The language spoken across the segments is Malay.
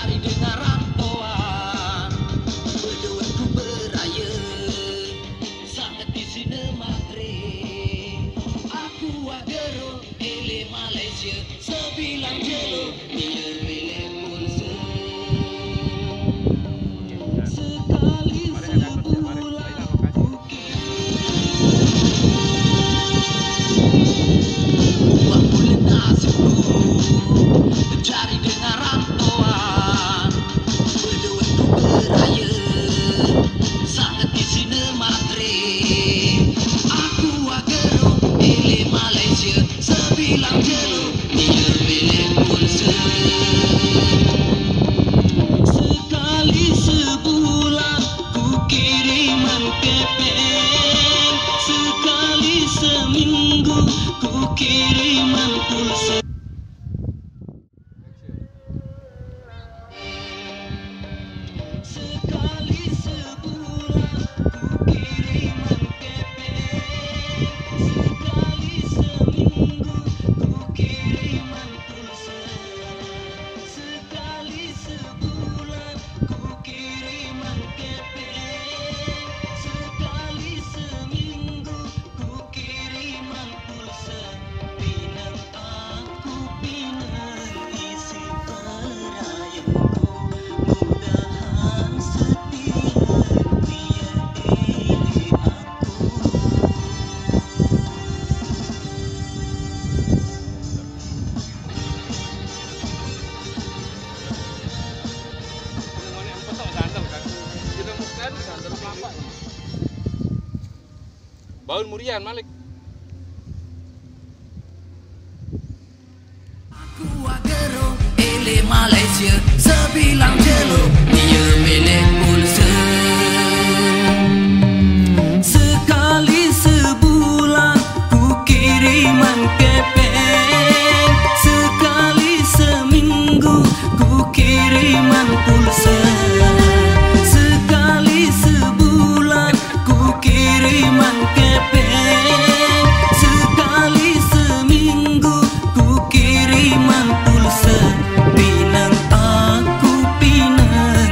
Mencari dengan rantauan, berduet ku beraya, sangat di sini matre. Aku agero ele Malaysia, sebilang jelo dia ele pulsa. Sekali sebulan buat bulan nasibku, mencari dengan rantauan, berduet ku beraya, sangat di sini matre. Aku agero ele Malaysia, sebilang jelo dia ele pulsa. Sekali sebulan ku kiriman kepeng, sekali seminggu ku kiriman pulsa. Sekali sebulan ku kiriman kepeng, sekali seminggu ku kiriman pulsa. Sekali sebulan ku kiriman kepeng, sekali seminggu ku kiriman pulsa. Pinang aku pinang isi perayaan, mudahan setia dia ele aku. Baun Murian Malik. Aku agero ele Malaysia, sebilang jelo dia milik pulsa. Sekali sebulan ku kiriman kepeng, sekali seminggu ku kiriman pulsa. Sekali sebulan ku kiriman kepeng, sekali seminggu ku kiriman pulsa. Pinang aku pinang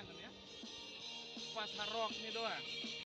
kan ya. Pas harok nih doang.